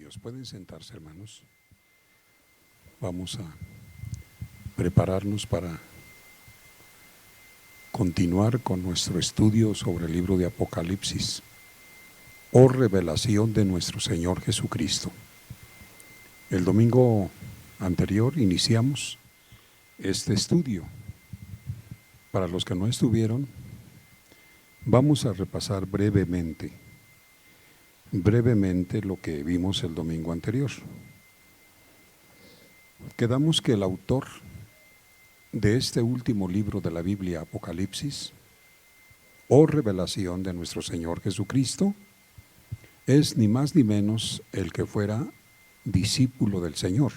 Dios. Pueden sentarse, hermanos. Vamos a prepararnos para continuar con nuestro estudio sobre el libro de Apocalipsis, o revelación de nuestro Señor Jesucristo. El domingo anterior iniciamos este estudio. Para los que no estuvieron, vamos a repasar brevemente lo que vimos el domingo anterior. Quedamos que el autor de este último libro de la Biblia, Apocalipsis, o revelación de nuestro Señor Jesucristo, es ni más ni menos el que fuera discípulo del Señor,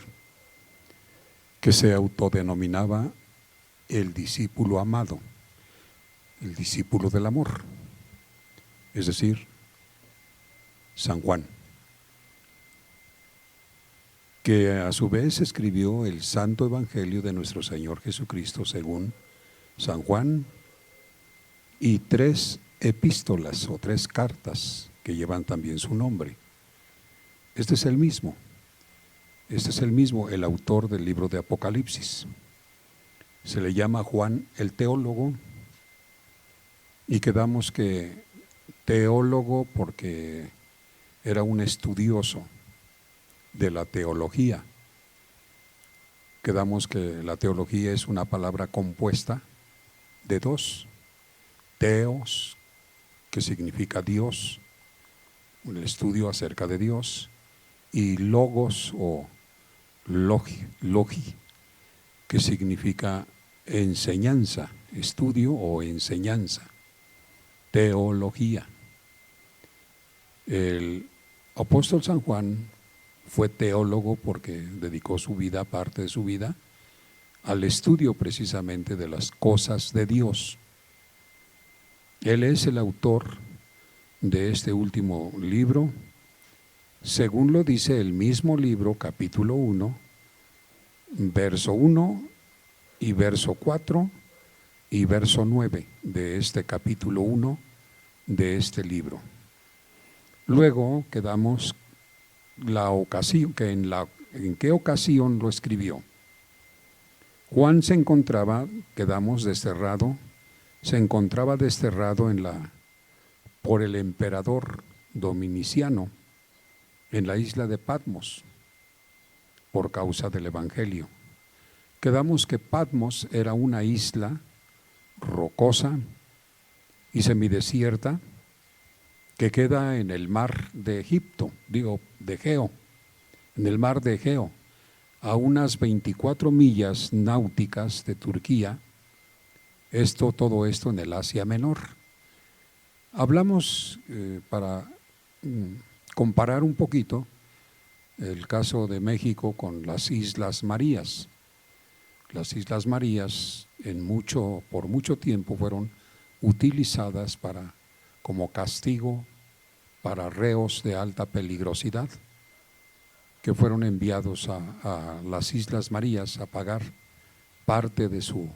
que se autodenominaba el discípulo amado, el discípulo del amor, es decir, San Juan, que a su vez escribió el Santo Evangelio de nuestro Señor Jesucristo según San Juan, y 3 epístolas o 3 cartas que llevan también su nombre. Este es el mismo, el autor del libro de Apocalipsis. Se le llama Juan el teólogo, y quedamos que teólogo porque era un estudioso de la teología. Quedamos que la teología es una palabra compuesta de 2, teos, que significa Dios, un estudio acerca de Dios, y logos o logi, que significa enseñanza, estudio o enseñanza, teología. El apóstol San Juan fue teólogo porque dedicó su vida, parte de su vida, al estudio precisamente de las cosas de Dios. Él es el autor de este último libro, según lo dice el mismo libro, capítulo 1, verso 1 y verso 4 y verso 9 de este capítulo 1 de este libro. Luego quedamos la ocasión, en qué ocasión lo escribió. Juan se encontraba desterrado por el emperador Dominiciano en la isla de Patmos por causa del Evangelio. Quedamos que Patmos era una isla rocosa y semidesierta que queda en el mar de Egipto, de Egeo, en el mar de Egeo, a unas 24 millas náuticas de Turquía, todo esto en el Asia Menor. Hablamos para comparar un poquito el caso de México con las Islas Marías. Las Islas Marías por mucho tiempo fueron utilizadas como castigo para reos de alta peligrosidad, que fueron enviados a las Islas Marías a pagar parte de su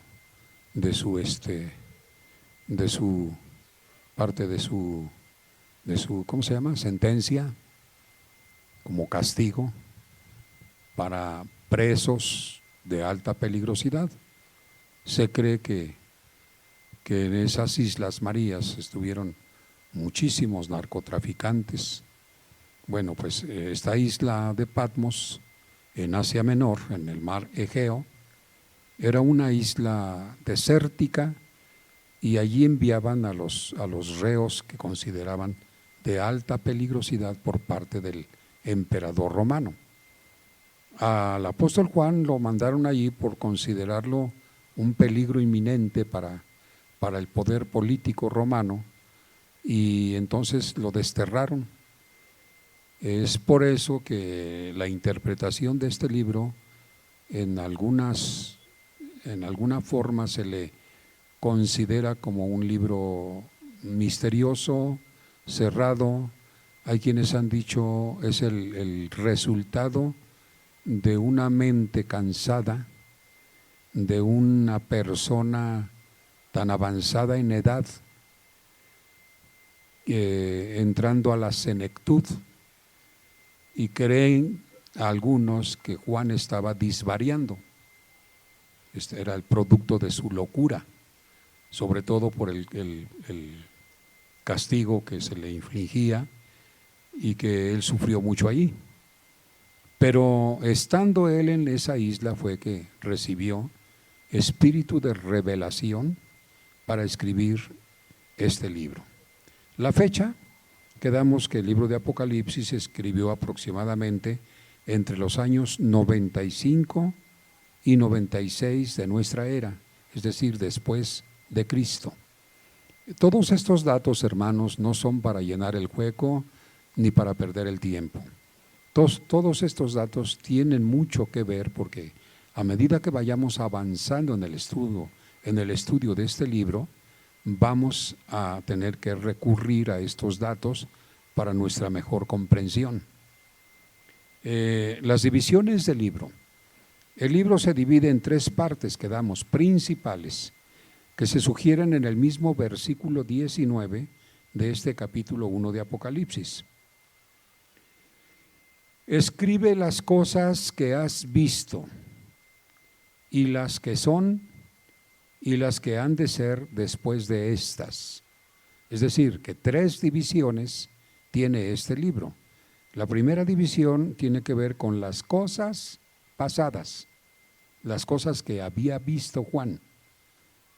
¿cómo se llama? Sentencia, como castigo para presos de alta peligrosidad. Se cree que en esas Islas Marías estuvieron muchísimos narcotraficantes. Bueno, pues esta isla de Patmos, en Asia Menor, en el mar Egeo, era una isla desértica, y allí enviaban a los reos que consideraban de alta peligrosidad por parte del emperador romano. Al apóstol Juan lo mandaron allí por considerarlo un peligro inminente para el poder político romano, y entonces lo desterraron. Es por eso que la interpretación de este libro en alguna forma se le considera como un libro misterioso, cerrado. Hay quienes han dicho es el resultado de una mente cansada, de una persona tan avanzada en edad, entrando a la senectud, y creen algunos que Juan estaba disvariando. Este era el producto de su locura, sobre todo por el castigo que se le infligía y que él sufrió mucho allí. Pero estando él en esa isla fue que recibió espíritu de revelación para escribir este libro. La fecha, quedamos que el libro de Apocalipsis se escribió aproximadamente entre los años 95 y 96 de nuestra era, es decir, después de Cristo. Todos estos datos, hermanos, no son para llenar el hueco ni para perder el tiempo. Todos estos datos tienen mucho que ver porque a medida que vayamos avanzando en el estudio de este libro, vamos a tener que recurrir a estos datos para nuestra mejor comprensión. Las divisiones del libro. El libro se divide en tres partes, quedamos, principales, que se sugieren en el mismo versículo 19 de este capítulo 1 de Apocalipsis. Escribe las cosas que has visto, y las que son, y las que han de ser después de estas. Es decir, que tres divisiones tiene este libro. La primera división tiene que ver con las cosas pasadas, las cosas que había visto Juan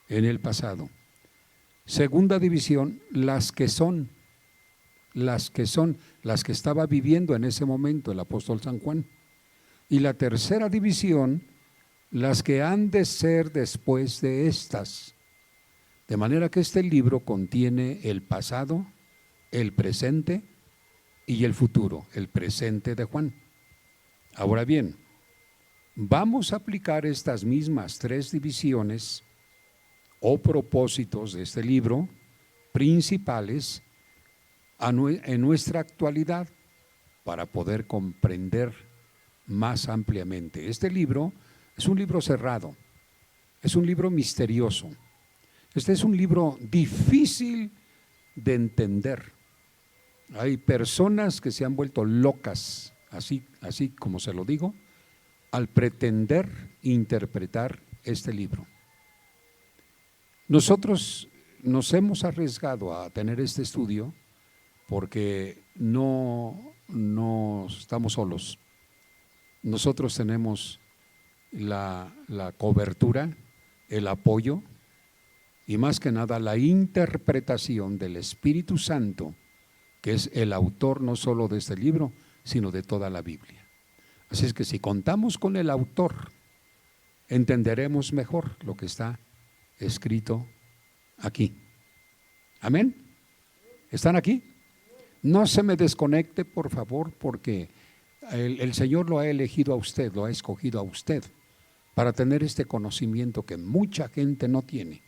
en el pasado. Segunda división, las que estaba viviendo en ese momento el apóstol San Juan. Y la tercera división, las que han de ser después de estas. De manera que este libro contiene el pasado, el presente y el futuro, el presente de Juan. Ahora bien, vamos a aplicar estas mismas tres divisiones o propósitos de este libro principales en nuestra actualidad para poder comprender más ampliamente. Este libro es un libro cerrado, es un libro misterioso, este es un libro difícil de entender. Hay personas que se han vuelto locas, así como se lo digo, al pretender interpretar este libro. Nosotros nos hemos arriesgado a tener este estudio porque no estamos solos. Nosotros tenemos la cobertura, el apoyo y más que nada la interpretación del Espíritu Santo, que es el autor no solo de este libro, sino de toda la Biblia. Así es que si contamos con el autor, entenderemos mejor lo que está escrito aquí. ¿Amén? ¿Están aquí? No se me desconecte, por favor, porque el Señor lo ha elegido a usted, lo ha escogido a usted para tener este conocimiento que mucha gente no tiene.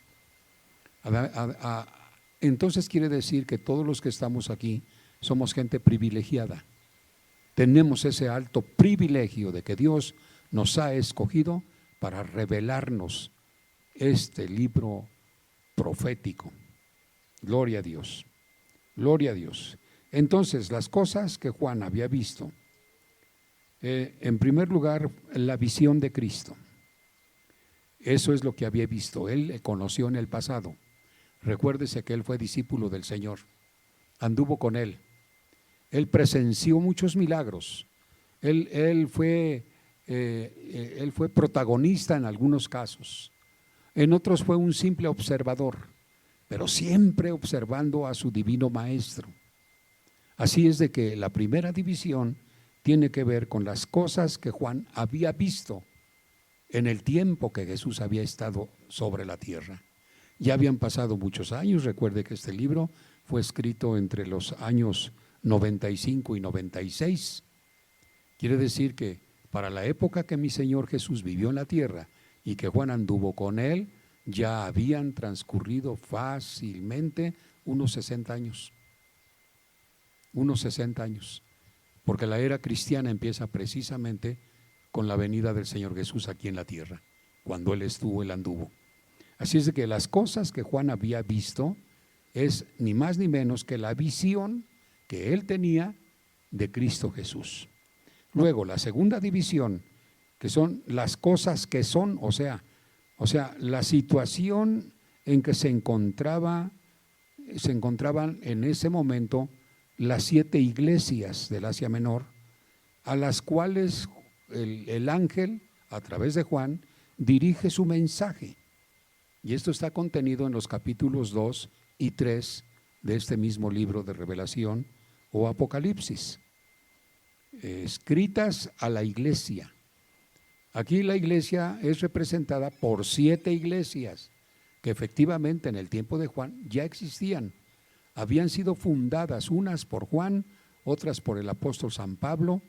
Entonces quiere decir que todos los que estamos aquí somos gente privilegiada. Tenemos ese alto privilegio de que Dios nos ha escogido para revelarnos este libro profético. Gloria a Dios, gloria a Dios. Entonces, las cosas que Juan había visto, en primer lugar, la visión de Cristo. Eso es lo que había visto, él conoció en el pasado. Recuérdese que él fue discípulo del Señor, anduvo con él presenció muchos milagros, él fue protagonista en algunos casos, en otros fue un simple observador, pero siempre observando a su divino maestro. Así es de que la primera división tiene que ver con las cosas que Juan había visto en el tiempo que Jesús había estado sobre la tierra. Ya habían pasado muchos años. Recuerde que este libro fue escrito entre los años 95 y 96. Quiere decir que para la época que mi Señor Jesús vivió en la tierra y que Juan anduvo con él, ya habían transcurrido fácilmente unos 60 años. Unos 60 años. Porque la era cristiana empieza precisamente con la venida del Señor Jesús aquí en la tierra. Cuando Él estuvo, Él anduvo. Así es de que las cosas que Juan había visto es ni más ni menos que la visión que él tenía de Cristo Jesús. Luego, la segunda división, que son las cosas que son, o sea, la situación en que se encontraban en ese momento las 7 iglesias del Asia Menor, a las cuales el ángel, a través de Juan, dirige su mensaje. Y esto está contenido en los capítulos 2 y 3 de este mismo libro de Revelación o Apocalipsis, escritas a la iglesia. Aquí la iglesia es representada por 7 iglesias que efectivamente en el tiempo de Juan ya existían. Habían sido fundadas, unas por Juan, otras por el apóstol San Pablo,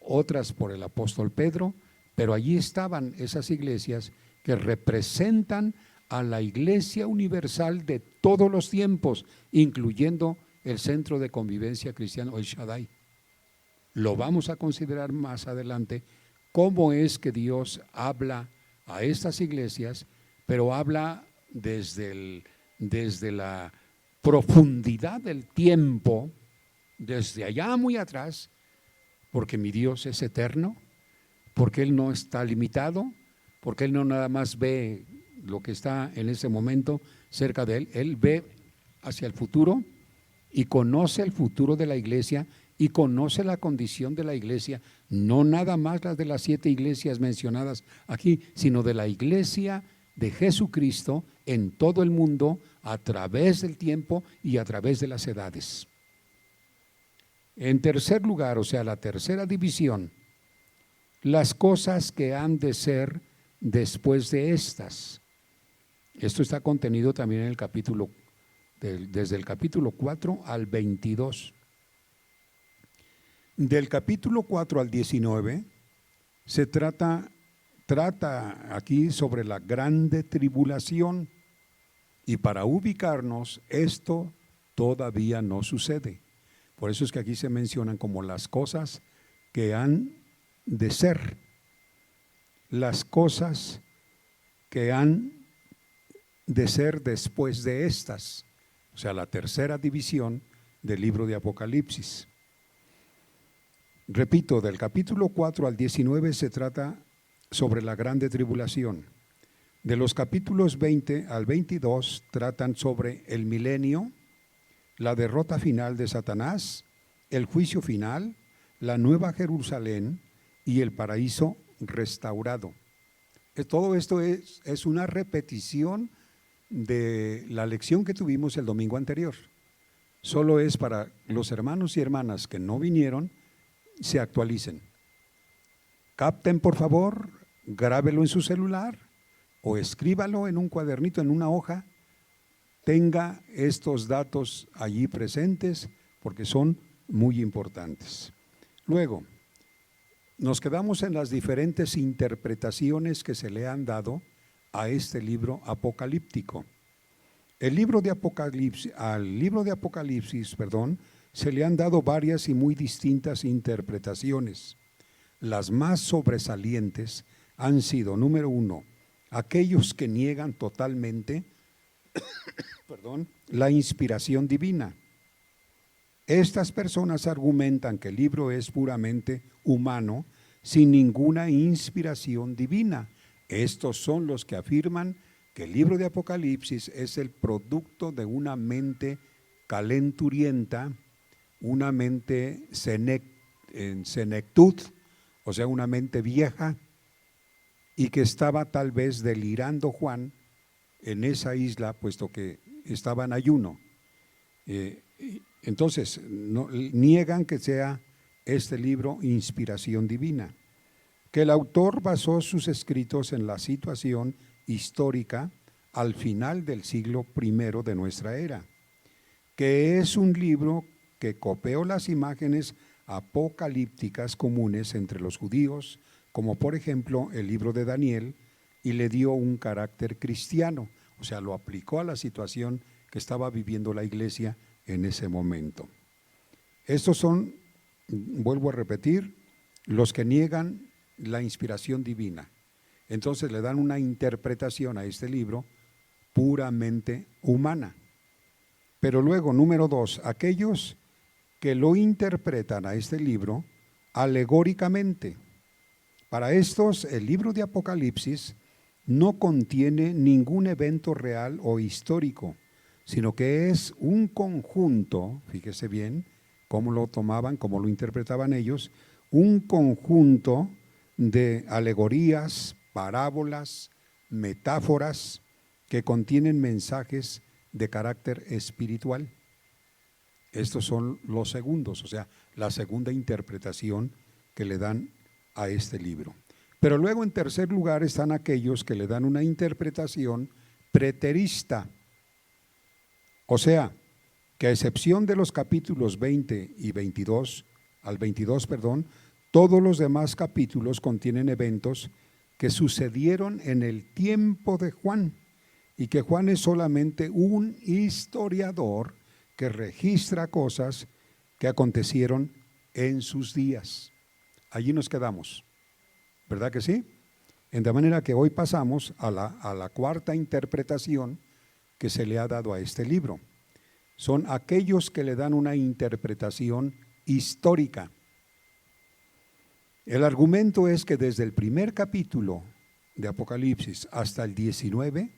otras por el apóstol Pedro, pero allí estaban esas iglesias que representan a la iglesia universal de todos los tiempos, incluyendo el centro de convivencia cristiano, el Shaddai. Lo vamos a considerar más adelante, cómo es que Dios habla a estas iglesias, pero habla desde la profundidad del tiempo, desde allá muy atrás, porque mi Dios es eterno, porque Él no está limitado, porque Él no nada más ve lo que está en ese momento cerca de Él, Él ve hacia el futuro y conoce el futuro de la iglesia y conoce la condición de la iglesia, no nada más las de las 7 iglesias mencionadas aquí, sino de la iglesia de Jesucristo en todo el mundo, a través del tiempo y a través de las edades. En tercer lugar, o sea, la tercera división, las cosas que han de ser después de estas. Esto está contenido también en el capítulo, desde el capítulo 4 al 22. Del capítulo 4 al 19 se trata aquí sobre la grande tribulación, y para ubicarnos, esto todavía no sucede. Por eso es que aquí se mencionan como las cosas que han de ser, las cosas que han de ser después de estas, o sea, la tercera división del libro de Apocalipsis. Repito, del capítulo 4 al 19 se trata sobre la grande tribulación. De los capítulos 20 al 22 tratan sobre el milenio, la derrota final de Satanás, el juicio final, la nueva Jerusalén y el paraíso restaurado. Todo esto es una repetición de la lección que tuvimos el domingo anterior. Solo es para los hermanos y hermanas que no vinieron, se actualicen. Capten, por favor, grábelo en su celular o escríbalo en un cuadernito, en una hoja. Tenga estos datos allí presentes porque son muy importantes. Luego, nos quedamos en las diferentes interpretaciones que se le han dado a este libro apocalíptico. Al libro de Apocalipsis, se le han dado varias y muy distintas interpretaciones. Las más sobresalientes han sido, número 1, aquellos que niegan totalmente la inspiración divina. Estas personas argumentan que el libro es puramente humano, sin ninguna inspiración divina. Estos son los que afirman que el libro de Apocalipsis es el producto de una mente calenturienta, una mente en senectud, o sea, una mente vieja, y que estaba tal vez delirando Juan en esa isla, puesto que estaba en ayuno. Entonces, niegan que sea este libro inspiración divina, que el autor basó sus escritos en la situación histórica al final del siglo I de nuestra era, que es un libro que copió las imágenes apocalípticas comunes entre los judíos, como por ejemplo el libro de Daniel, y le dio un carácter cristiano, o sea, lo aplicó a la situación que estaba viviendo la iglesia en ese momento. Estos son, vuelvo a repetir, los que niegan la inspiración divina. Entonces le dan una interpretación a este libro puramente humana. Pero luego, número 2, aquellos que lo interpretan a este libro alegóricamente. Para estos, el libro de Apocalipsis no contiene ningún evento real o histórico, sino que es un conjunto, fíjese bien cómo lo tomaban, cómo lo interpretaban ellos, un conjunto de alegorías, parábolas, metáforas que contienen mensajes de carácter espiritual. Estos son los segundos, o sea, la segunda interpretación que le dan a este libro. Pero luego en tercer lugar están aquellos que le dan una interpretación preterista, o sea, que a excepción de los capítulos 20 y 22, al 22, perdón, todos los demás capítulos contienen eventos que sucedieron en el tiempo de Juan y que Juan es solamente un historiador que registra cosas que acontecieron en sus días. Allí nos quedamos, ¿verdad que sí? De manera que hoy pasamos a la cuarta interpretación que se le ha dado a este libro. Son aquellos que le dan una interpretación histórica. El argumento es que desde el primer capítulo de Apocalipsis hasta el 19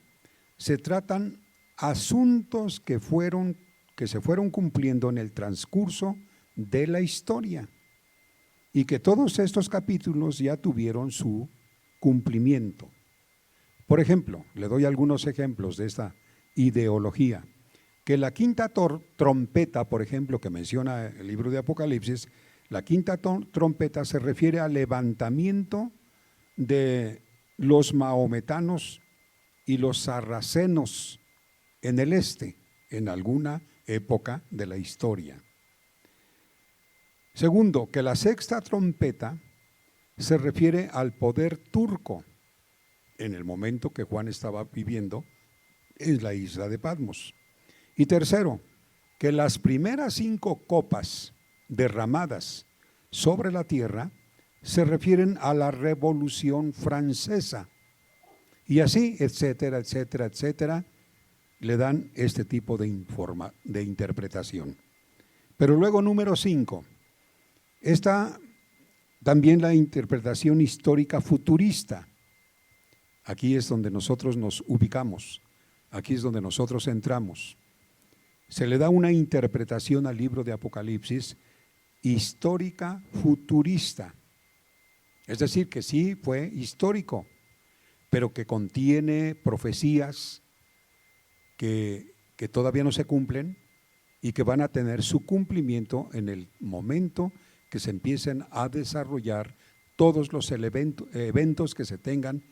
se tratan asuntos que se fueron cumpliendo en el transcurso de la historia y que todos estos capítulos ya tuvieron su cumplimiento. Por ejemplo, le doy algunos ejemplos de esta ideología, que la quinta trompeta, por ejemplo, que menciona el libro de Apocalipsis, la quinta trompeta se refiere al levantamiento de los maometanos y los sarracenos en el este, en alguna época de la historia. Segundo, que la sexta trompeta se refiere al poder turco en el momento que Juan estaba viviendo en la isla de Patmos. Y tercero, que las primeras 5 copas derramadas sobre la tierra se refieren a la Revolución Francesa. Y así, etcétera, etcétera, etcétera, le dan este tipo de interpretación. Pero luego, número 5, está también la interpretación histórica futurista. Aquí es donde nosotros nos ubicamos, aquí es donde nosotros entramos. Se le da una interpretación al libro de Apocalipsis histórica futurista. Es decir, que sí fue histórico, pero que contiene profecías que todavía no se cumplen y que van a tener su cumplimiento en el momento que se empiecen a desarrollar todos los eventos que se tengan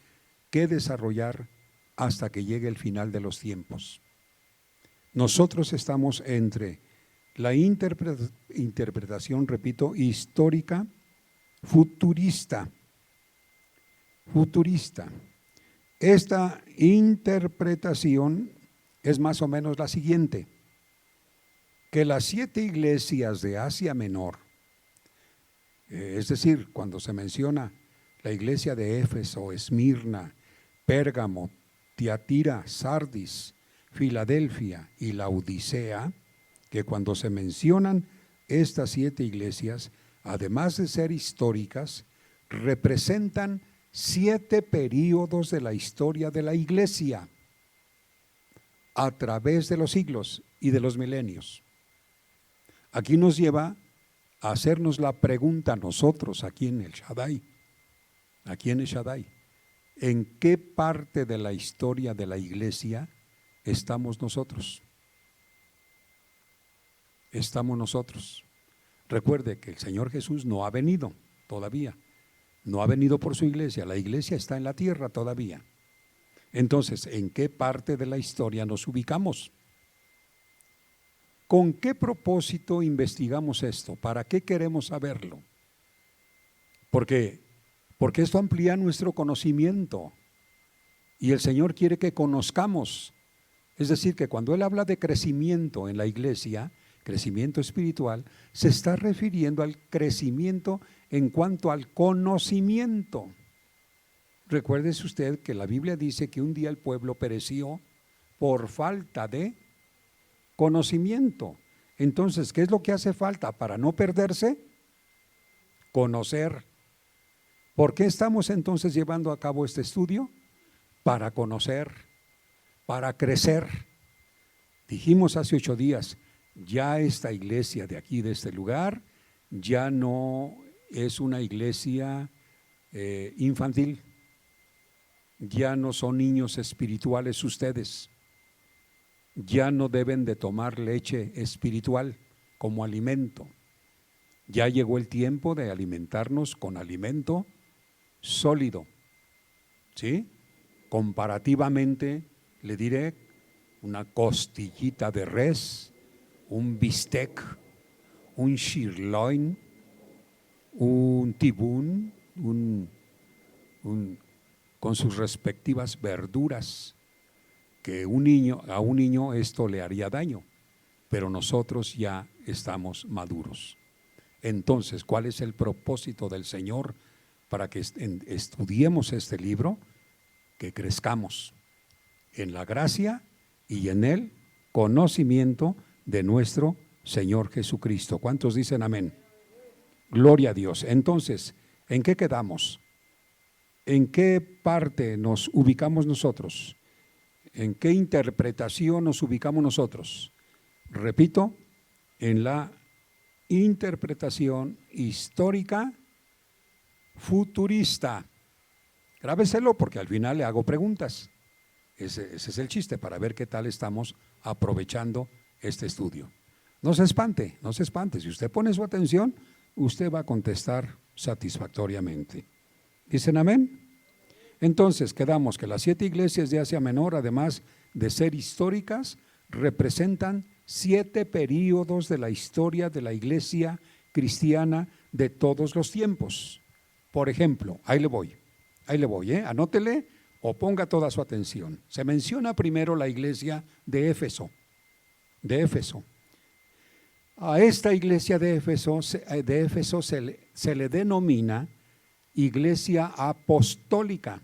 que desarrollar hasta que llegue el final de los tiempos. Nosotros estamos entre la interpretación, repito, histórica, futurista. Esta interpretación es más o menos la siguiente: que las 7 iglesias de Asia Menor, es decir, cuando se menciona la iglesia de Éfeso, Esmirna, Pérgamo, Tiatira, Sardis, Filadelfia y Laodicea, que cuando se mencionan estas 7 iglesias, además de ser históricas, representan 7 períodos de la historia de la iglesia a través de los siglos y de los milenios. Aquí nos lleva a hacernos la pregunta nosotros aquí en el Shaddai, ¿en qué parte de la historia de la iglesia estamos nosotros? Estamos nosotros. Recuerde que el Señor Jesús no ha venido todavía, no ha venido por su iglesia, la iglesia está en la tierra todavía. Entonces, ¿en qué parte de la historia nos ubicamos? ¿Con qué propósito investigamos esto? ¿Para qué queremos saberlo? Porque esto amplía nuestro conocimiento y el Señor quiere que conozcamos. Es decir, que cuando Él habla de crecimiento en la iglesia, crecimiento espiritual, se está refiriendo al crecimiento en cuanto al conocimiento. Recuérdese usted que la Biblia dice que un día el pueblo pereció por falta de conocimiento. Entonces, ¿qué es lo que hace falta para no perderse? conocer. ¿Por qué estamos entonces llevando a cabo este estudio? Para conocer, para crecer. Dijimos hace 8 días, ya esta iglesia de aquí, de este lugar, ya no es una iglesia infantil, ya no son niños espirituales ustedes, ya no deben de tomar leche espiritual como alimento. Ya llegó el tiempo de alimentarnos con alimento sólido, ¿sí? Comparativamente, le diré, una costillita de res, un bistec, un sirloin, un tibún, con sus respectivas verduras, que a un niño esto le haría daño, pero nosotros ya estamos maduros. Entonces, ¿cuál es el propósito del Señor para que estudiemos este libro? Que crezcamos en la gracia y en el conocimiento de nuestro Señor Jesucristo. ¿Cuántos dicen amén? Gloria a Dios. Entonces, ¿en qué quedamos? ¿En qué parte nos ubicamos nosotros? ¿En qué interpretación nos ubicamos nosotros? Repito, en la interpretación histórica futurista. Grábeselo porque al final le hago preguntas. Ese es el chiste, para ver qué tal estamos aprovechando este estudio. No se espante, no se espante. Si usted pone su atención, usted va a contestar satisfactoriamente. ¿Dicen amén? Entonces quedamos que las 7 iglesias de Asia Menor, además de ser históricas, representan 7 períodos de la historia de la iglesia cristiana de todos los tiempos. Por ejemplo, ahí le voy, anótele o ponga toda su atención. Se menciona primero la iglesia de Éfeso. A esta iglesia de Éfeso se le denomina iglesia apostólica.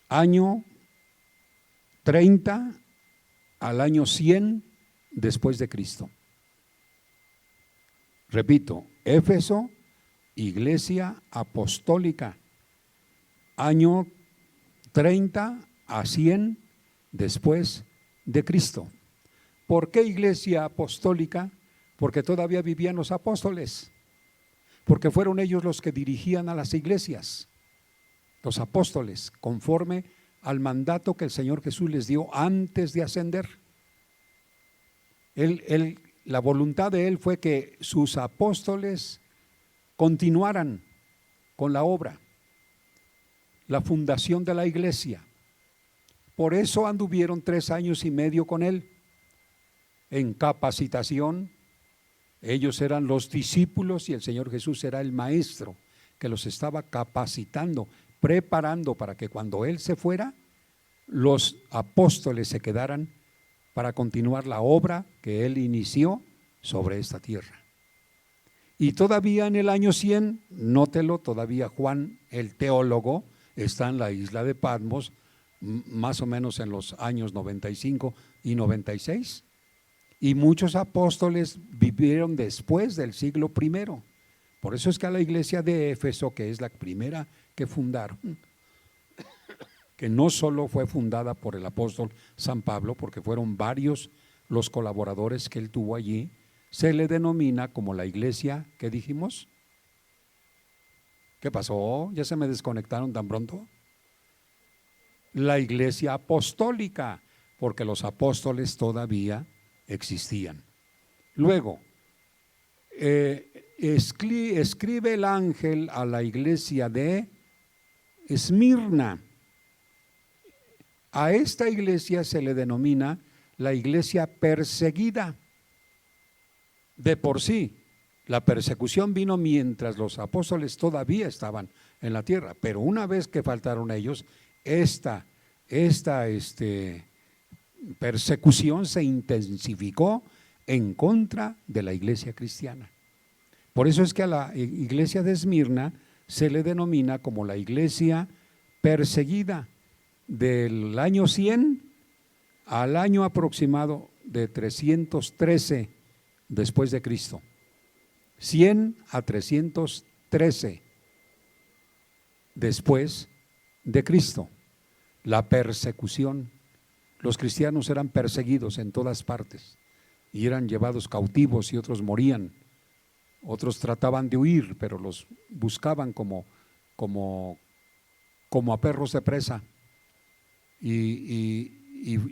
Año 30 al año 100 después de Cristo. Repito, Éfeso, iglesia apostólica. Año 30 a 100 después de Cristo. ¿Por qué iglesia apostólica? Porque todavía vivían los apóstoles, porque fueron ellos los que dirigían a las iglesias, los apóstoles, conforme al mandato que el Señor Jesús les dio antes de ascender. La voluntad de Él fue que sus apóstoles continuaran con la obra, la fundación de la iglesia. Por eso anduvieron 3 años y medio con Él en capacitación. Ellos eran los discípulos y el Señor Jesús era el maestro que los estaba capacitando, preparando para que cuando Él se fuera, los apóstoles se quedaran para continuar la obra que Él inició sobre esta tierra. Y todavía en el año 100, nótelo, todavía Juan el teólogo está en la isla de Patmos, más o menos en los años 95 y 96. Y muchos apóstoles vivieron después del siglo I. Por eso es que a la iglesia de Éfeso, que es la primera que fundaron, que no solo fue fundada por el apóstol San Pablo, porque fueron varios los colaboradores que él tuvo allí, se le denomina como la iglesia, ¿qué dijimos? ¿Qué pasó? ¿Ya se me desconectaron tan pronto? La iglesia apostólica, porque los apóstoles todavía existían. Luego, escribe el ángel a la iglesia de Esmirna. A esta iglesia se le denomina la iglesia perseguida. De por sí, la persecución vino mientras los apóstoles todavía estaban en la tierra, pero una vez que faltaron ellos, esta persecución se intensificó en contra de la iglesia cristiana. Por eso es que a la iglesia de Esmirna se le denomina como la iglesia perseguida, del año 100 al año aproximado de 313 después de Cristo. 100 a 313 después de Cristo. La persecución. Los cristianos eran perseguidos en todas partes y eran llevados cautivos y otros morían. Otros trataban de huir, pero los buscaban como a perros de presa. Y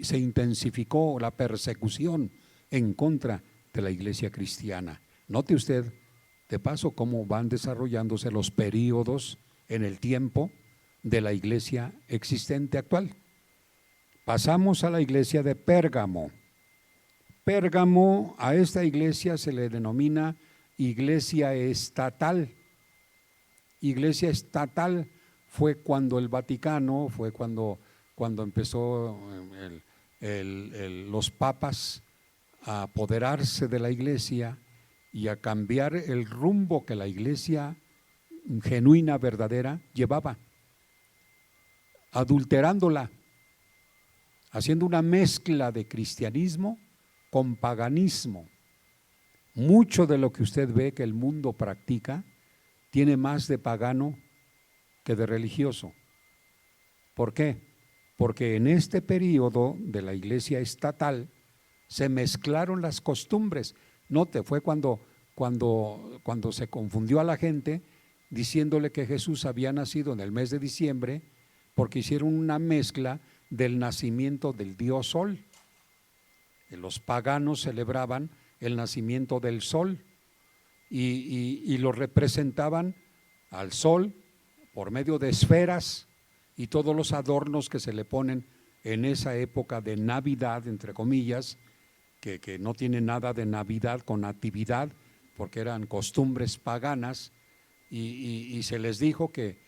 se intensificó la persecución en contra de la iglesia cristiana. Note usted, de paso, cómo van desarrollándose los períodos en el tiempo de la iglesia existente actual. Pasamos a la iglesia de Pérgamo. Pérgamo, a esta iglesia se le denomina iglesia estatal. Iglesia estatal fue cuando el Vaticano, fue cuando empezó los papas a apoderarse de la iglesia y a cambiar el rumbo que la iglesia genuina, verdadera, llevaba, adulterándola, haciendo una mezcla de cristianismo con paganismo. Mucho de lo que usted ve que el mundo practica tiene más de pagano que de religioso. ¿Por qué? Porque en este periodo de la iglesia estatal se mezclaron las costumbres. Note, fue cuando se confundió a la gente diciéndole que Jesús había nacido en el mes de diciembre, porque hicieron una mezcla del nacimiento del dios Sol. Los paganos celebraban el nacimiento del Sol y lo representaban al Sol por medio de esferas y todos los adornos que se le ponen en esa época de Navidad, entre comillas, que no tiene nada de Navidad con natividad, porque eran costumbres paganas, y se les dijo que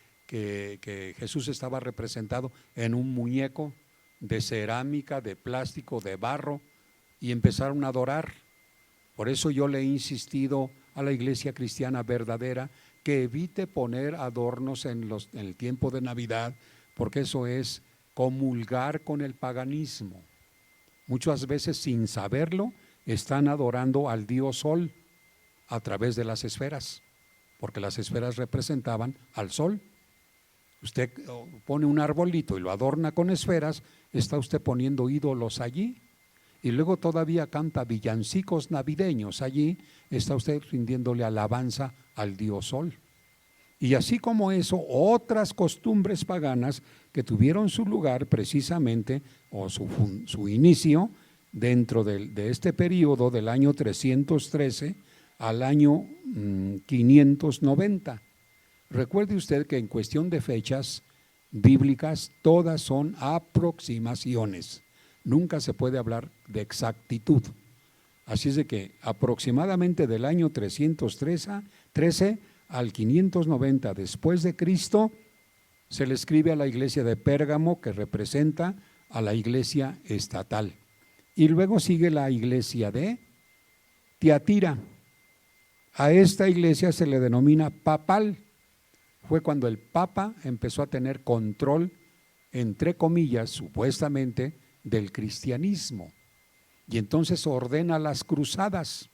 Jesús estaba representado en un muñeco de cerámica, de plástico, de barro, y empezaron a adorar. Por eso yo le he insistido a la iglesia cristiana verdadera que evite poner adornos en el tiempo de Navidad, porque eso es comulgar con el paganismo. Muchas veces, sin saberlo, están adorando al dios Sol a través de las esferas, porque las esferas representaban al Sol. Usted pone un arbolito y lo adorna con esferas, está usted poniendo ídolos allí, y luego todavía canta villancicos navideños allí, está usted rindiéndole alabanza al dios Sol. Y así como eso, otras costumbres paganas que tuvieron su lugar precisamente, o su inicio, dentro de este periodo del año 313 al año 590. Recuerde usted que en cuestión de fechas bíblicas, todas son aproximaciones. Nunca se puede hablar de exactitud. Así es de que aproximadamente del año 313 al 590 después de Cristo, se le escribe a la iglesia de Pérgamo, que representa a la iglesia estatal. Y luego sigue la iglesia de Tiatira. A esta iglesia se le denomina papal. Fue cuando el Papa empezó a tener control, entre comillas, supuestamente, del cristianismo. Y entonces ordena las cruzadas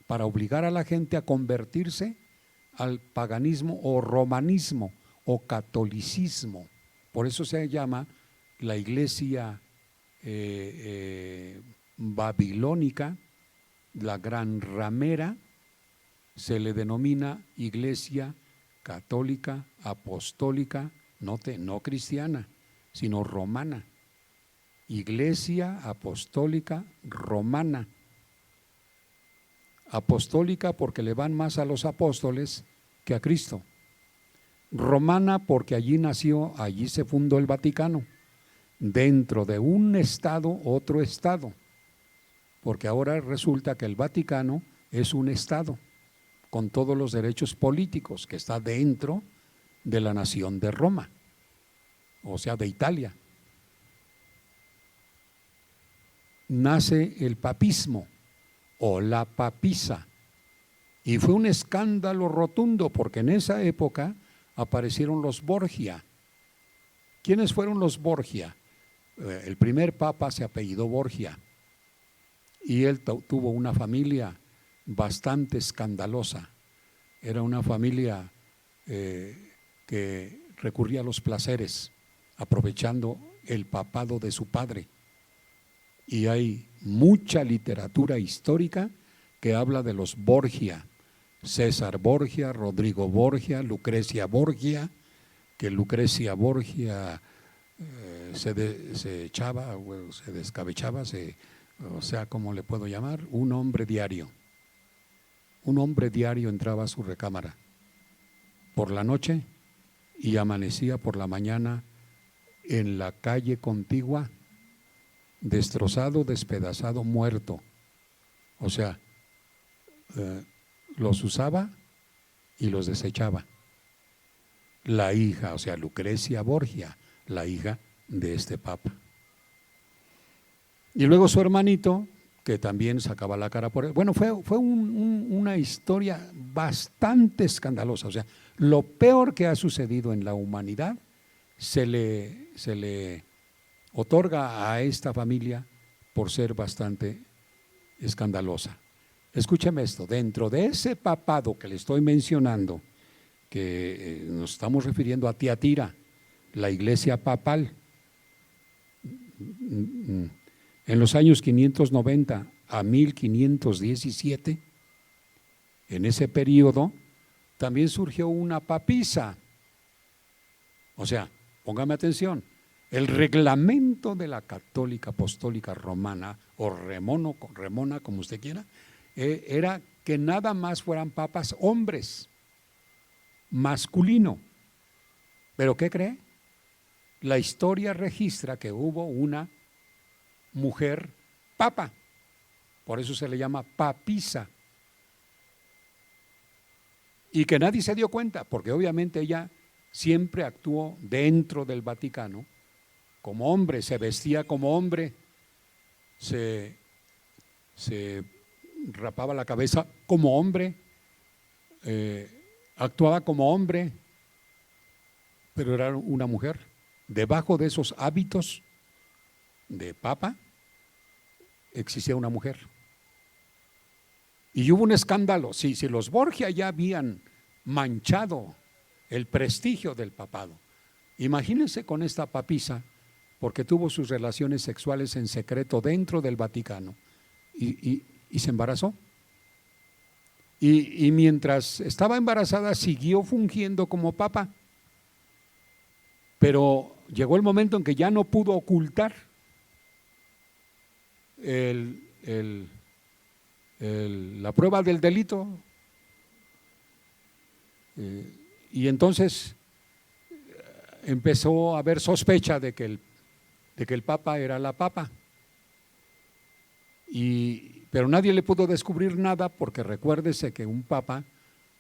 para obligar a la gente a convertirse al paganismo o romanismo o catolicismo. Por eso se llama la iglesia babilónica, la gran ramera, se le denomina iglesia católica, apostólica, no cristiana, sino romana. Iglesia apostólica romana. Apostólica porque le van más a los apóstoles que a Cristo. Romana porque allí nació, allí se fundó el Vaticano. Dentro de un estado, otro estado. Porque ahora resulta que el Vaticano es un estado con todos los derechos políticos, que está dentro de la nación de Roma, o sea, de Italia. Nace el papismo o la papisa, y fue un escándalo rotundo porque en esa época aparecieron los Borgia. ¿Quiénes fueron los Borgia? El primer papa se apellidó Borgia y él tuvo una familia bastante escandalosa. era una familia que recurría a los placeres, aprovechando el papado de su padre. Y hay mucha literatura histórica que habla de los Borgia, César Borgia, Rodrigo Borgia, Lucrecia Borgia, que Lucrecia Borgia se echaba, se descabechaba, o sea, ¿cómo le puedo llamar? Un hombre diario. Un hombre diario entraba a su recámara por la noche y amanecía por la mañana en la calle contigua, destrozado, despedazado, muerto. O sea, los usaba y los desechaba. La hija, o sea, Lucrecia Borgia, la hija de este papa. Y luego su hermanito, que también sacaba la cara por él. Bueno, fue una historia bastante escandalosa. O sea, lo peor que ha sucedido en la humanidad se le otorga a esta familia por ser bastante escandalosa. Escúcheme esto, dentro de ese papado que le estoy mencionando, que nos estamos refiriendo a Tiatira, la iglesia papal, en los años 590 a 1517, en ese periodo, también surgió una papisa. O sea, póngame atención, el reglamento de la Católica Apostólica Romana, o remona, como usted quiera, era que nada más fueran papas hombres, masculino. ¿Pero qué cree? La historia registra que hubo una mujer papa, por eso se le llama papisa, y que nadie se dio cuenta, porque obviamente ella siempre actuó dentro del Vaticano como hombre, se vestía como hombre, se rapaba la cabeza como hombre, actuaba como hombre, pero era una mujer. Debajo de esos hábitos de papa existía una mujer. Y hubo un escándalo. Si los Borgia ya habían manchado el prestigio del papado, imagínense con esta papisa, porque tuvo sus relaciones sexuales en secreto dentro del Vaticano y se embarazó. Y mientras estaba embarazada siguió fungiendo como papa, pero llegó el momento en que ya no pudo ocultar la prueba del delito, y entonces empezó a haber sospecha de que el papa era la papa, pero nadie le pudo descubrir nada, porque recuérdese que un papa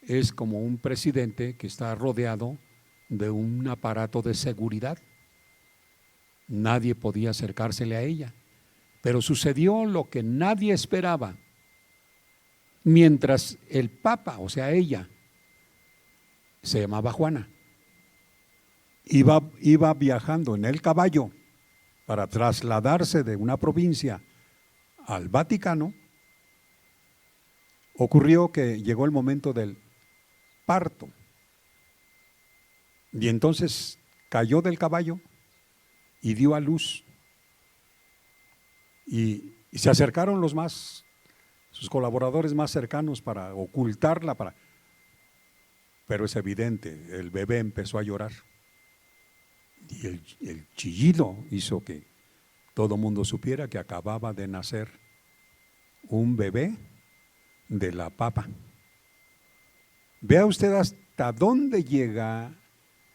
es como un presidente que está rodeado de un aparato de seguridad. Nadie podía acercársele a ella, pero sucedió lo que nadie esperaba. Mientras el papa, o sea ella, se llamaba Juana, iba viajando en el caballo para trasladarse de una provincia al Vaticano, ocurrió que llegó el momento del parto, y entonces cayó del caballo y dio a luz, y se acercaron sus colaboradores más cercanos para ocultarla, pero es evidente, el bebé empezó a llorar, y el chillido hizo que todo mundo supiera que acababa de nacer un bebé de la papa. Vea usted hasta dónde llega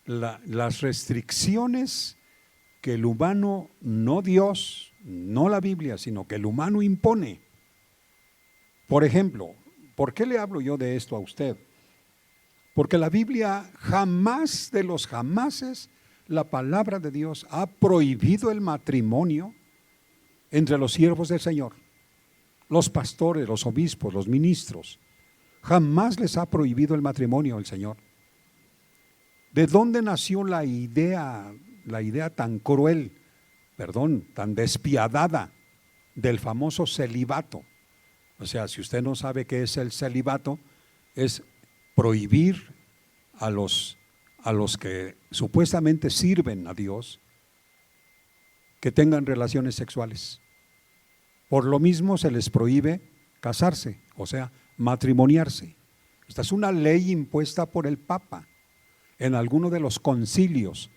las restricciones que el humano, no Dios, no la Biblia, sino que el humano impone. Por ejemplo, ¿por qué le hablo yo de esto a usted? Porque la Biblia jamás de los jamases, la palabra de Dios ha prohibido el matrimonio entre los siervos del Señor, los pastores, los obispos, los ministros. Jamás les ha prohibido el matrimonio el Señor. ¿De dónde nació la idea tan cruel, tan despiadada del famoso celibato? O sea, si usted no sabe qué es el celibato, es prohibir a los que supuestamente sirven a Dios que tengan relaciones sexuales. Por lo mismo se les prohíbe casarse, o sea, matrimoniarse. Esta es una ley impuesta por el Papa en alguno de los concilios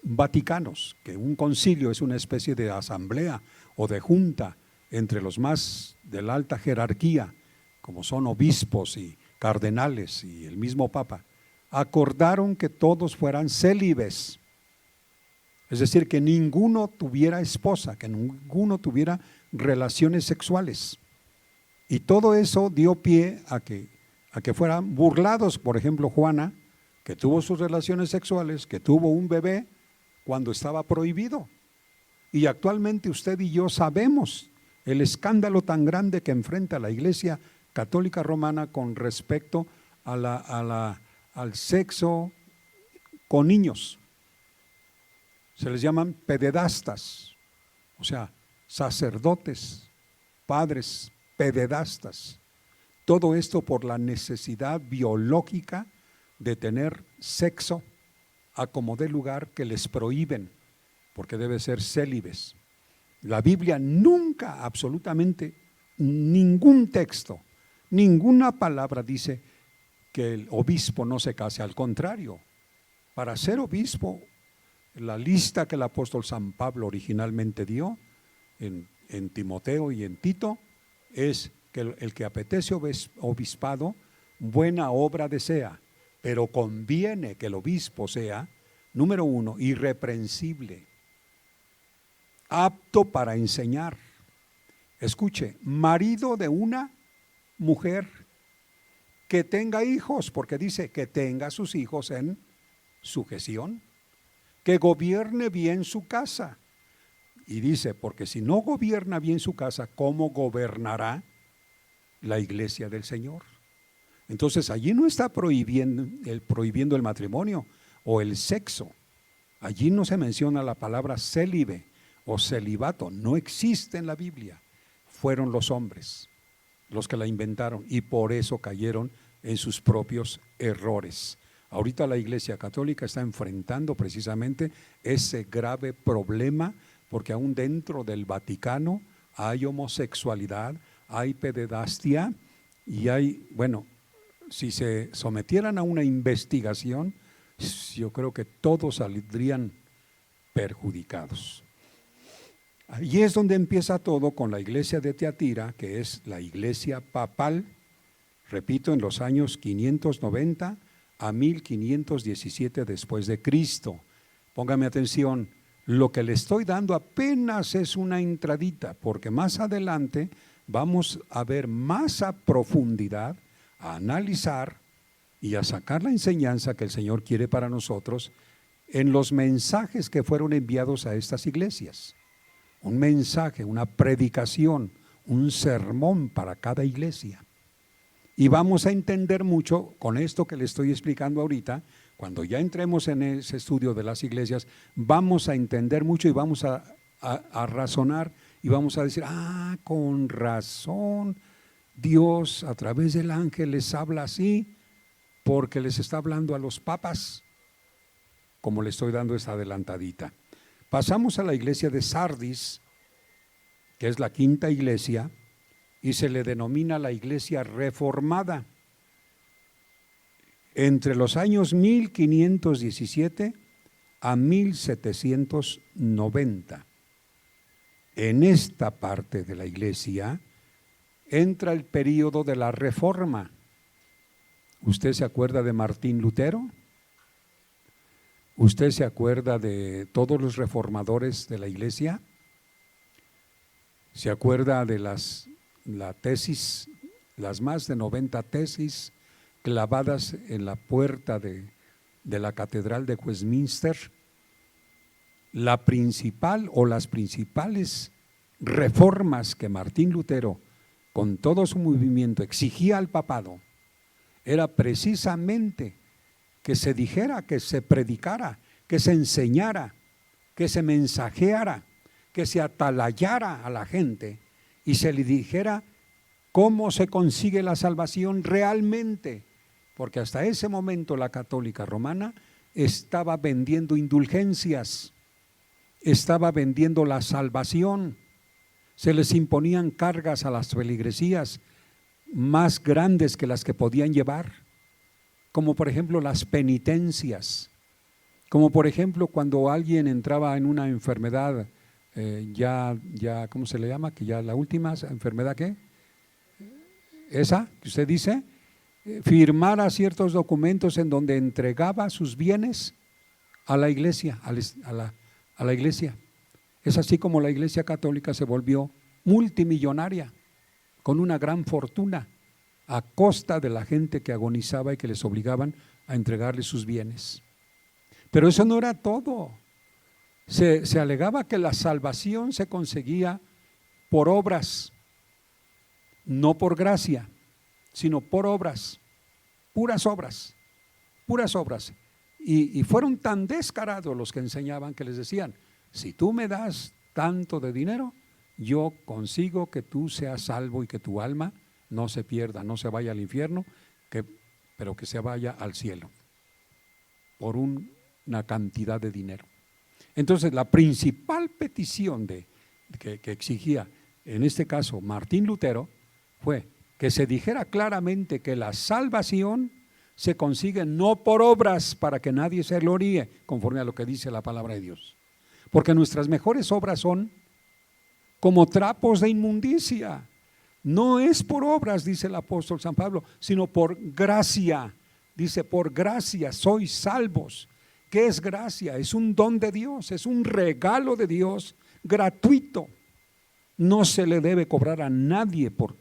vaticanos, que un concilio es una especie de asamblea o de junta entre los más de la alta jerarquía, como son obispos y cardenales y el mismo Papa. Acordaron que todos fueran célibes, es decir, que ninguno tuviera esposa, que ninguno tuviera relaciones sexuales. Y todo eso dio pie a que fueran burlados. Por ejemplo, Juana, que tuvo sus relaciones sexuales, que tuvo un bebé cuando estaba prohibido. Y actualmente usted y yo sabemos el escándalo tan grande que enfrenta la Iglesia Católica Romana con respecto al sexo con niños. Se les llaman pederastas, o sea, sacerdotes, padres, pederastas. Todo esto por la necesidad biológica de tener sexo a como dé lugar, que les prohíben, porque debe ser célibes. La Biblia nunca, absolutamente, ningún texto, ninguna palabra dice que el obispo no se case. Al contrario, para ser obispo, la lista que el apóstol San Pablo originalmente dio en Timoteo y en Tito es que el que apetece obispado, buena obra desea, pero conviene que el obispo sea, número 1, irreprensible, apto para enseñar. Escuche, marido de una mujer que tenga hijos, porque dice que tenga sus hijos en sujeción, que gobierne bien su casa. Y dice, porque si no gobierna bien su casa, ¿cómo gobernará la iglesia del Señor? Entonces allí no está prohibiendo el matrimonio o el sexo. Allí no se menciona la palabra célibe o celibato, no existe en la Biblia. Fueron los hombres los que la inventaron y por eso cayeron en sus propios errores. Ahorita la Iglesia Católica está enfrentando precisamente ese grave problema, porque aún dentro del Vaticano hay homosexualidad, hay pederastia y hay, bueno, si se sometieran a una investigación, yo creo que todos saldrían perjudicados. Allí es donde empieza todo con la iglesia de Tiatira, que es la iglesia papal, repito, en los años 590 a 1517 después de Cristo. Póngame atención, lo que le estoy dando apenas es una entradita, porque más adelante vamos a ver más a profundidad, a analizar y a sacar la enseñanza que el Señor quiere para nosotros en los mensajes que fueron enviados a estas iglesias. Un mensaje, una predicación, un sermón para cada iglesia. Y vamos a entender mucho con esto que le estoy explicando ahorita. Cuando ya entremos en ese estudio de las iglesias, vamos a entender mucho y vamos a razonar y vamos a decir, con razón, Dios a través del ángel les habla así, porque les está hablando a los papas, como le estoy dando esta adelantadita. Pasamos a la iglesia de Sardis, que es la quinta iglesia, y se le denomina la iglesia reformada. Entre los años 1517 a 1790. En esta parte de la iglesia entra el período de la Reforma. ¿Usted se acuerda de Martín Lutero? ¿Usted se acuerda de todos los reformadores de la iglesia? ¿Se acuerda de la tesis, las más de 90 tesis clavadas en la puerta de la Catedral de Westminster? La principal o las principales reformas que Martín Lutero, con todo su movimiento, exigía al papado, era precisamente que se dijera, que se predicara, que se enseñara, que se mensajeara, que se atalayara a la gente y se le dijera cómo se consigue la salvación realmente, porque hasta ese momento la católica romana estaba vendiendo indulgencias, estaba vendiendo la salvación, se les imponían cargas a las feligresías más grandes que las que podían llevar, como por ejemplo las penitencias, como por ejemplo cuando alguien entraba en una enfermedad, ¿cómo se le llama? Que ya la última enfermedad, ¿qué? Esa que usted dice, firmara ciertos documentos en donde entregaba sus bienes a la iglesia, a la iglesia. Es así como la iglesia católica se volvió multimillonaria, con una gran fortuna, a costa de la gente que agonizaba y que les obligaban a entregarle sus bienes. Pero eso no era todo. Se alegaba que la salvación se conseguía por obras, no por gracia, sino por obras, puras obras, puras obras. Y fueron tan descarados los que enseñaban que les decían: si tú me das tanto de dinero, yo consigo que tú seas salvo y que tu alma no se pierda, no se vaya al infierno, pero que se vaya al cielo, por una cantidad de dinero. Entonces la principal petición que exigía, en este caso Martín Lutero, fue que se dijera claramente que la salvación se consigue no por obras para que nadie se gloríe, conforme a lo que dice la palabra de Dios, porque nuestras mejores obras son como trapos de inmundicia. No es por obras, dice el apóstol San Pablo, sino por gracia. Dice: por gracia sois salvos. ¿Qué es gracia? Es un don de Dios, es un regalo de Dios gratuito. No se le debe cobrar a nadie por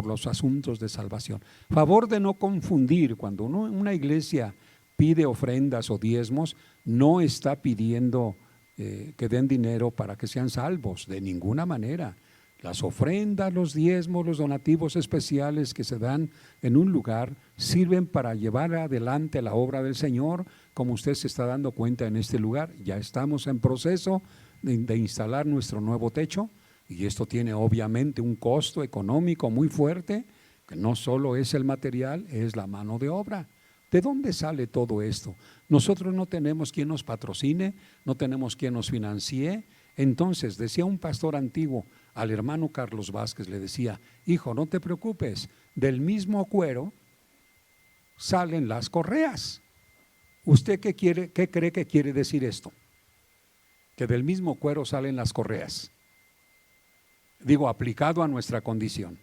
los asuntos de salvación. Favor de no confundir: cuando una iglesia pide ofrendas o diezmos, no está pidiendo que den dinero para que sean salvos, de ninguna manera. Las ofrendas, los diezmos, los donativos especiales que se dan en un lugar sirven para llevar adelante la obra del Señor, como usted se está dando cuenta en este lugar. Ya estamos en proceso de instalar nuestro nuevo techo, y esto tiene obviamente un costo económico muy fuerte, que no solo es el material, es la mano de obra. ¿De dónde sale todo esto? Nosotros no tenemos quien nos patrocine, no tenemos quien nos financie. Entonces decía un pastor antiguo al hermano Carlos Vázquez, le decía: hijo, no te preocupes, del mismo cuero salen las correas. ¿Usted qué cree que quiere decir esto? Que del mismo cuero salen las correas. Digo, aplicado a nuestra condición.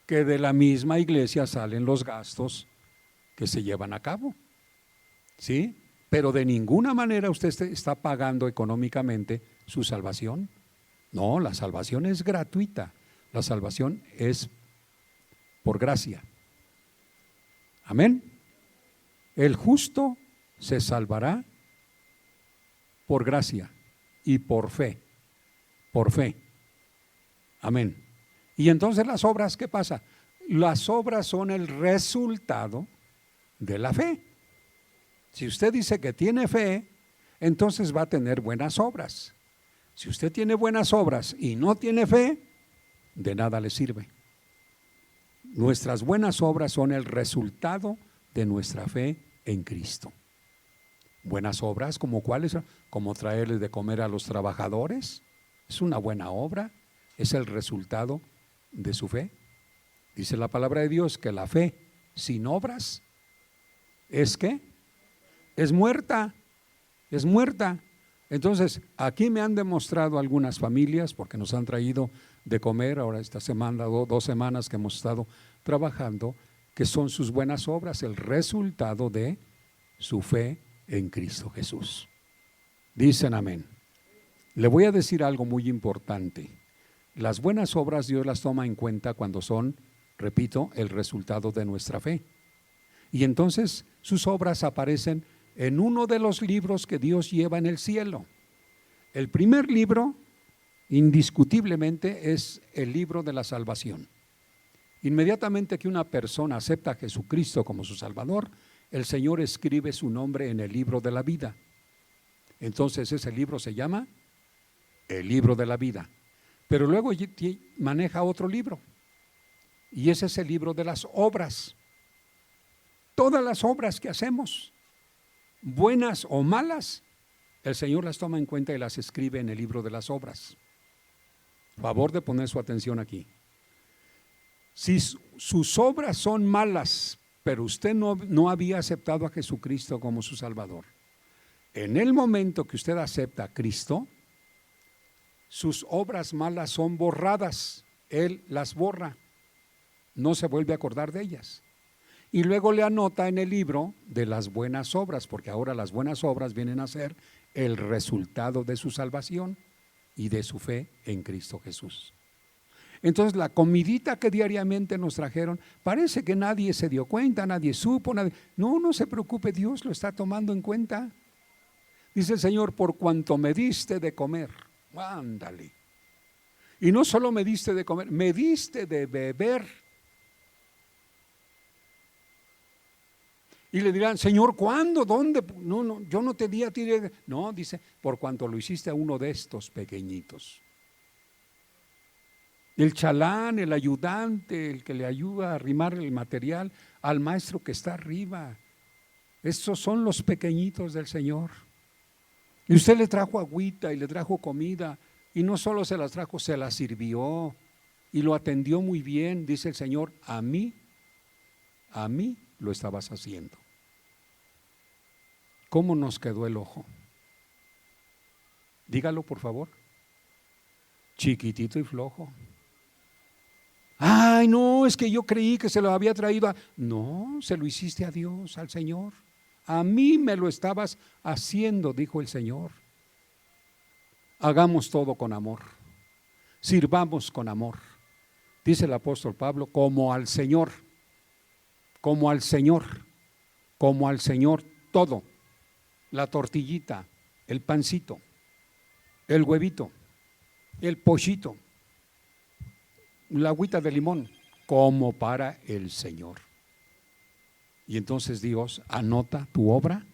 Que de la misma iglesia salen los gastos que se llevan a cabo, ¿sí? Pero de ninguna manera usted está pagando económicamente su salvación. No, la salvación es gratuita, la salvación es por gracia. Amén. El justo se salvará por gracia y por fe, por fe. Amén. Y entonces las obras, ¿qué pasa? Las obras son el resultado de la fe. Si usted dice que tiene fe, entonces va a tener buenas obras. Si usted tiene buenas obras y no tiene fe, de nada le sirve. Nuestras buenas obras son el resultado de nuestra fe en Cristo. Buenas obras, ¿como cuáles? Como traerles de comer a los trabajadores. Es una buena obra, es el resultado de su fe. Dice la palabra de Dios que la fe sin obras es ¿qué? Es muerta, es muerta. Entonces, aquí me han demostrado algunas familias, porque nos han traído de comer ahora esta semana, 2 semanas que hemos estado trabajando, que son sus buenas obras, el resultado de su fe en Cristo Jesús. Dicen amén. Le voy a decir algo muy importante. Las buenas obras Dios las toma en cuenta cuando son, repito, el resultado de nuestra fe. Y entonces sus obras aparecen en uno de los libros que Dios lleva en el cielo. El primer libro, indiscutiblemente, es el libro de la salvación. Inmediatamente que una persona acepta a Jesucristo como su Salvador, el Señor escribe su nombre en el libro de la vida. Entonces ese libro se llama el libro de la vida. Pero luego maneja otro libro, y ese es el libro de las obras. todas las obras que hacemos, buenas o malas, el Señor las toma en cuenta y las escribe en el libro de las obras. Favor de poner su atención aquí. Si sus obras son malas, pero usted no había aceptado a Jesucristo como su Salvador, en el momento que usted acepta a Cristo, sus obras malas son borradas. Él las borra, no se vuelve a acordar de ellas. Y luego le anota en el libro de las buenas obras, porque ahora las buenas obras vienen a ser el resultado de su salvación y de su fe en Cristo Jesús. Entonces la comidita que diariamente nos trajeron, parece que nadie se dio cuenta, nadie supo, no se preocupe, Dios lo está tomando en cuenta. Dice el Señor, por cuanto me diste de comer, ándale. Y no solo me diste de comer, me diste de beber. Y le dirán, Señor, ¿cuándo? ¿Dónde? No, yo no te di a ti. No, dice, por cuanto lo hiciste a uno de estos pequeñitos. El chalán, el ayudante, el que le ayuda a arrimar el material al maestro que está arriba. Estos son los pequeñitos del Señor. Y usted le trajo agüita y le trajo comida, y no solo se las trajo, se las sirvió y lo atendió muy bien. Dice el Señor, a mí lo estabas haciendo. ¿Cómo nos quedó el ojo? Dígalo, por favor. Chiquitito y flojo. Ay, no, es que yo creí que se lo había traído a... No, se lo hiciste a Dios, al Señor. A mí me lo estabas haciendo, dijo el Señor. Hagamos todo con amor. Sirvamos con amor. Dice el apóstol Pablo, como al Señor, como al Señor, como al Señor todo. La tortillita, el pancito, el huevito, el pollito, la agüita de limón, como para el Señor. Y entonces Dios anota tu obra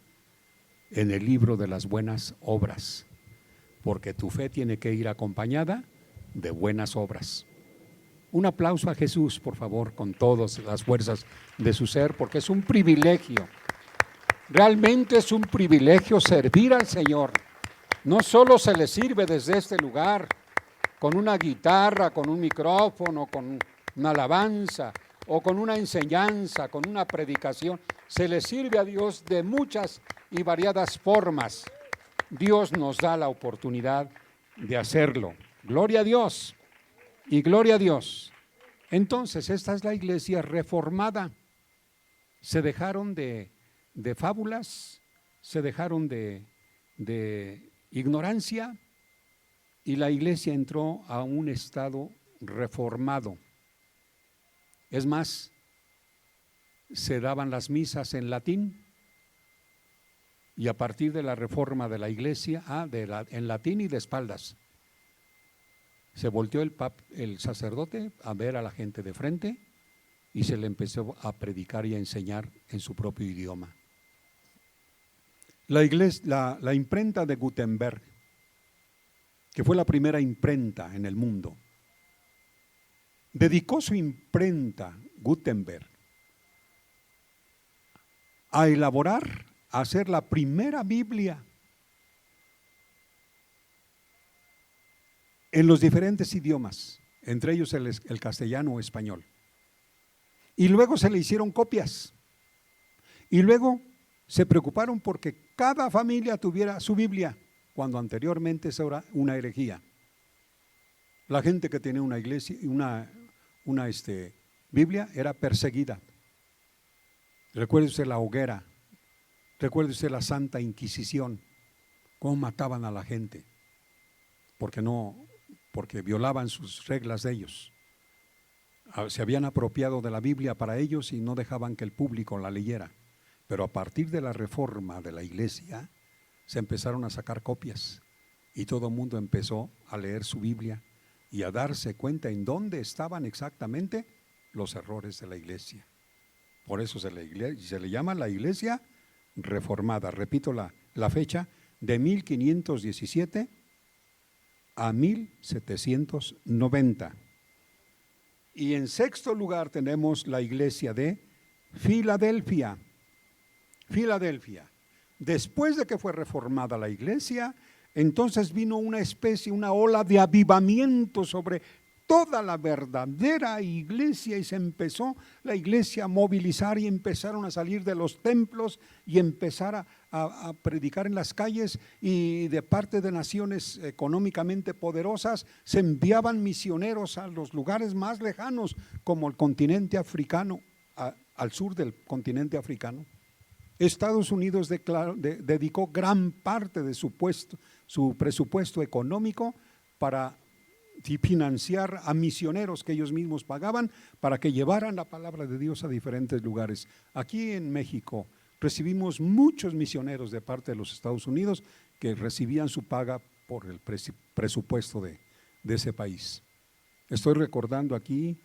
en el libro de las buenas obras, porque tu fe tiene que ir acompañada de buenas obras. Un aplauso a Jesús, por favor, con todas las fuerzas de su ser, porque es un privilegio. Realmente es un privilegio servir al Señor. No solo se le sirve desde este lugar, con una guitarra, con un micrófono, con una alabanza, o con una enseñanza, con una predicación. Se le sirve a Dios de muchas y variadas formas. Dios nos da la oportunidad de hacerlo. Gloria a Dios y gloria a Dios. Entonces, esta es la iglesia reformada. Se dejaron de fábulas, se dejaron de ignorancia, y la iglesia entró a un estado reformado. Es más, se daban las misas en latín, y a partir de la reforma de la iglesia, en latín y de espaldas, se volteó el sacerdote a ver a la gente de frente y se le empezó a predicar y a enseñar en su propio idioma. La imprenta de Gutenberg, que fue la primera imprenta en el mundo, dedicó su imprenta, Gutenberg, a elaborar, a hacer la primera Biblia en los diferentes idiomas, entre ellos el castellano o español. Y luego se le hicieron copias. Y luego se preocuparon porque cada familia tuviera su Biblia, cuando anteriormente eso era una herejía. La gente que tenía una iglesia, una Biblia era perseguida. Recuerde usted la hoguera, recuerde usted la Santa Inquisición, cómo mataban a la gente, porque violaban sus reglas de ellos. Se habían apropiado de la Biblia para ellos y no dejaban que el público la leyera. Pero a partir de la reforma de la iglesia se empezaron a sacar copias y todo el mundo empezó a leer su Biblia y a darse cuenta en dónde estaban exactamente los errores de la iglesia. Por eso se le llama la iglesia reformada. Repito la fecha, de 1517 a 1790. Y en sexto lugar tenemos la iglesia de Filadelfia. Filadelfia. Después de que fue reformada la iglesia, entonces vino una especie, una ola de avivamiento sobre toda la verdadera iglesia y se empezó la iglesia a movilizar y empezaron a salir de los templos y empezar a predicar en las calles, y de parte de naciones económicamente poderosas se enviaban misioneros a los lugares más lejanos como el continente africano, al sur del continente africano. Estados Unidos dedicó gran parte de su presupuesto económico para financiar a misioneros que ellos mismos pagaban para que llevaran la palabra de Dios a diferentes lugares. Aquí en México recibimos muchos misioneros de parte de los Estados Unidos que recibían su paga por el presupuesto de ese país. Estoy recordando aquí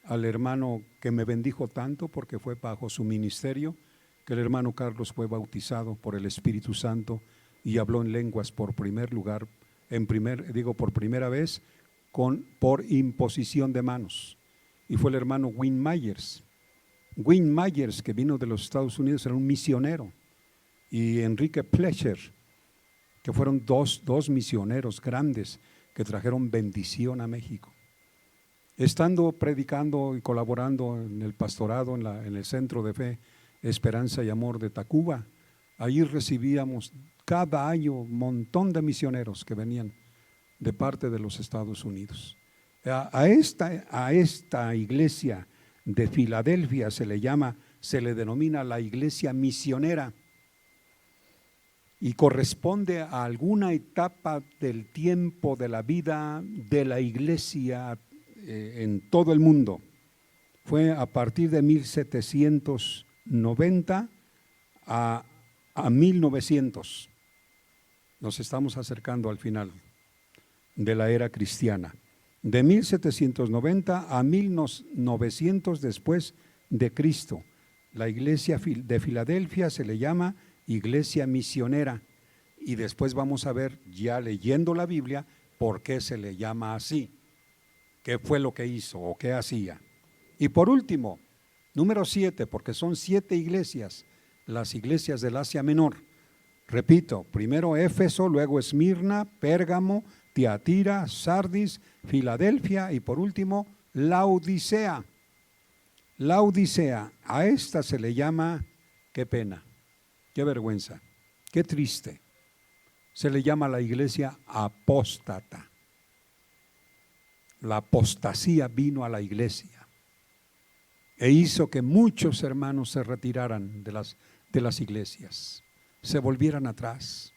al hermano que me bendijo tanto porque fue bajo su ministerio, que el hermano Carlos fue bautizado por el Espíritu Santo y habló en lenguas por primera vez por imposición de manos, y fue el hermano Wynne Myers. Wynne Myers, que vino de los Estados Unidos, era un misionero, y Enrique Plecher, que fueron dos misioneros grandes que trajeron bendición a México. Estando predicando y colaborando en el pastorado en el Centro de Fe, Esperanza y Amor de Tacuba, ahí recibíamos cada año un montón de misioneros que venían de parte de los Estados Unidos. A esta iglesia de Filadelfia se le denomina la iglesia misionera, y corresponde a alguna etapa del tiempo de la vida de la iglesia en todo el mundo. Fue a partir de 1790 a 1900. Nos estamos acercando al final de la era cristiana. De 1790 a 1900 después de Cristo, la iglesia de Filadelfia se le llama iglesia misionera, y después vamos a ver, ya leyendo la Biblia, por qué se le llama así, qué fue lo que hizo o qué hacía. Y por último, número 7, porque son 7 iglesias, las iglesias del Asia Menor. Repito, primero Éfeso, luego Esmirna, Pérgamo, Tiatira, Sardis, Filadelfia y por último Laodicea. Laodicea, a esta se le llama, qué pena, qué vergüenza, qué triste, se le llama la iglesia apóstata. La apostasía vino a la iglesia e hizo que muchos hermanos se retiraran de las iglesias, se volvieran atrás,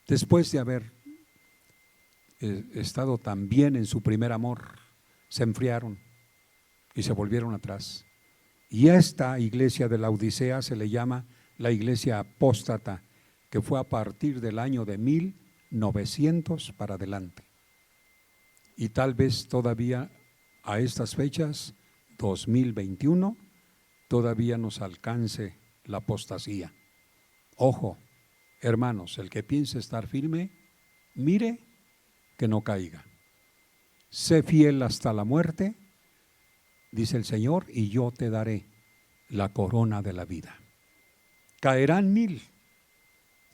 después de haber estado tan bien en su primer amor, se enfriaron y se volvieron atrás. Y a esta iglesia de la Odisea se le llama la iglesia apóstata, que fue a partir del año de 1900 para adelante. Y tal vez todavía a estas fechas, 2021, todavía nos alcance la apostasía. Ojo, hermanos, el que piense estar firme, mire que no caiga. Sé fiel hasta la muerte, dice el Señor, y yo te daré la corona de la vida. Caerán 1000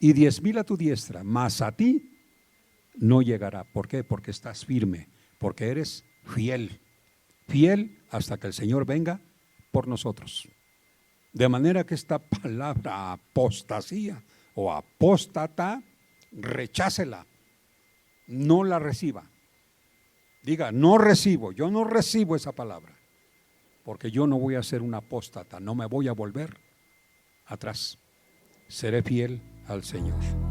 y 10,000 a tu diestra, mas a ti no llegará. ¿Por qué? Porque estás firme, porque eres fiel, fiel hasta que el Señor venga por nosotros. De manera que esta palabra apostasía o apóstata, rechácela, no la reciba. Diga, no recibo, yo no recibo esa palabra, porque yo no voy a ser un apóstata, no me voy a volver atrás. Seré fiel al Señor.